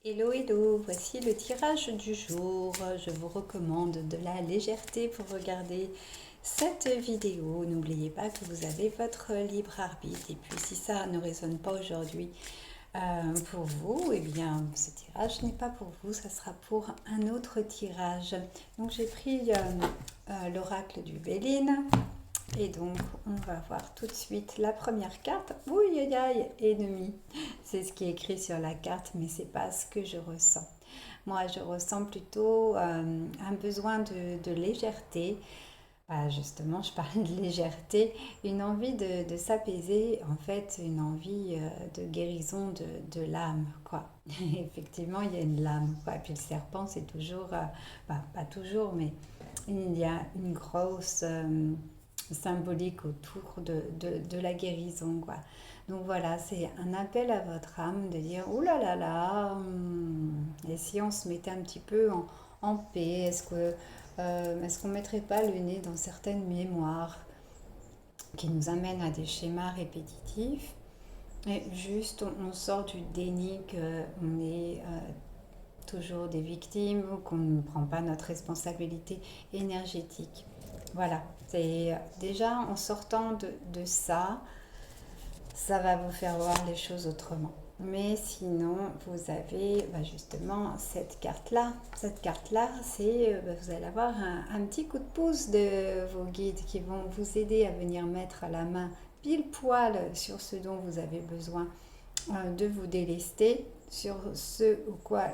Hello, hello, voici le tirage du jour. Je vous recommande de la légèreté pour regarder cette vidéo. N'oubliez pas que vous avez votre libre arbitre. Et puis si ça ne résonne pas aujourd'hui pour vous, eh bien ce tirage n'est pas pour vous, ça sera pour un autre tirage. Donc j'ai pris l'oracle du Béline. Et donc, on va voir tout de suite la première carte. Ouh, aïe, aïe, ennemi. C'est ce qui est écrit sur la carte, mais c'est pas ce que je ressens. Moi, je ressens plutôt un besoin de légèreté. Justement, je parlais de légèreté, une envie de s'apaiser, en fait, une envie de guérison de l'âme, quoi. Effectivement, il y a une lame, quoi. Et puis le serpent, c'est toujours, pas toujours, mais il y a une grosse symbolique autour de la guérison, quoi. Donc voilà, c'est un appel à votre âme de dire, oh là là, et si on se mettait un petit peu en paix, est-ce qu'on mettrait pas le nez dans certaines mémoires qui nous amènent à des schémas répétitifs et juste on sort du déni qu'on est toujours des victimes ou qu'on ne prend pas notre responsabilité énergétique. Voilà, c'est déjà en sortant de ça, ça va vous faire voir les choses autrement. Mais sinon, vous avez justement cette carte-là. Cette carte-là, c'est vous allez avoir un petit coup de pouce de vos guides qui vont vous aider à venir mettre la main pile poil sur ce dont vous avez besoin de vous délester, sur ce ou quoi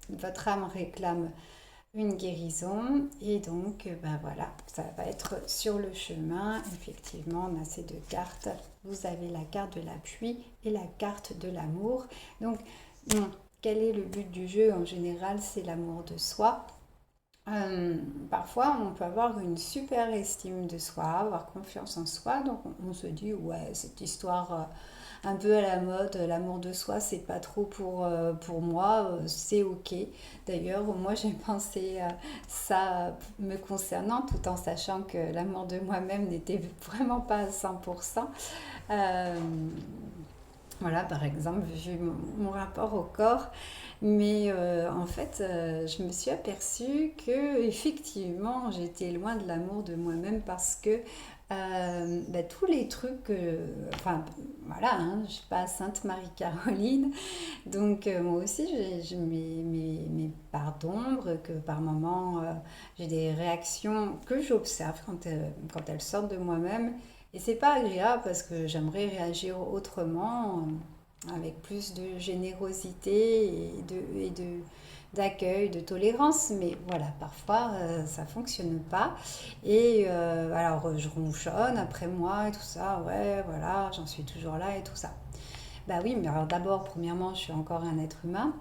votre âme réclame une guérison. Et donc, voilà, ça va être sur le chemin. Effectivement, on a ces deux cartes. Vous avez la carte de l'appui et la carte de l'amour. Donc, quel est le but du jeu en général? C'est l'amour de soi. Parfois, on peut avoir une super estime de soi, avoir confiance en soi, donc on se dit, ouais, cette histoire un peu à la mode, l'amour de soi, c'est pas trop pour moi, c'est ok. D'ailleurs, moi, j'ai pensé ça me concernant, tout en sachant que l'amour de moi-même n'était vraiment pas à 100%. Euh, voilà, par exemple, vu mon rapport au corps. Mais en fait, je me suis aperçue que effectivement, j'étais loin de l'amour de moi-même parce que tous les trucs, enfin voilà, hein, je suis pas Sainte Marie-Caroline, donc moi aussi j'ai mes parts d'ombre, que par moments j'ai des réactions que j'observe quand elles sortent de moi-même. Et c'est pas agréable parce que j'aimerais réagir autrement, avec plus de générosité d'accueil, de tolérance, mais voilà, parfois ça fonctionne pas. Et alors je ronchonne après moi et tout ça, ouais, voilà, j'en suis toujours là et tout ça. Bah oui, mais alors d'abord, premièrement, je suis encore un être humain.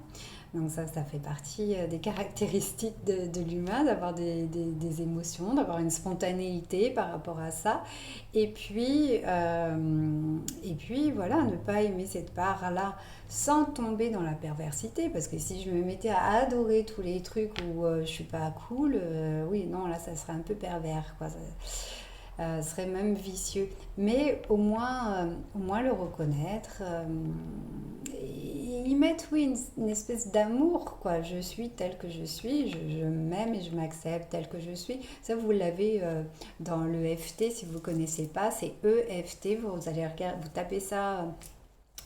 Donc ça fait partie des caractéristiques de l'humain, d'avoir des émotions, d'avoir une spontanéité par rapport à ça. Et puis voilà, ne pas aimer cette part-là sans tomber dans la perversité. Parce que si je me mettais à adorer tous les trucs où je suis pas cool, oui, non, là, ça serait un peu pervers, quoi. Ça serait même vicieux. Mais au moins le reconnaître et y mettre, oui, une espèce d'amour, quoi. Je suis telle que je suis, je m'aime et je m'accepte telle que je suis. Ça, vous l'avez dans le FT, si vous ne connaissez pas, c'est EFT. Vous allez regarder, vous tapez ça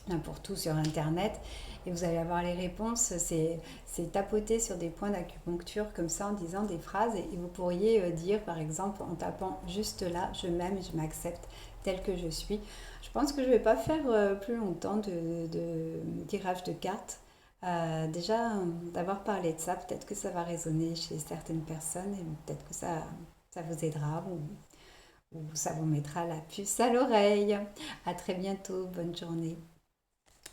n'importe où sur internet et vous allez avoir les réponses. C'est tapoter sur des points d'acupuncture comme ça en disant des phrases et vous pourriez dire par exemple en tapant juste là, je m'aime et je m'accepte telle que je suis. Je pense que je ne vais pas faire plus longtemps de tirage de cartes. Déjà d'avoir parlé de ça, peut-être que ça va résonner chez certaines personnes et peut-être que ça vous aidera ou ça vous mettra la puce à l'oreille. À très bientôt, bonne journée.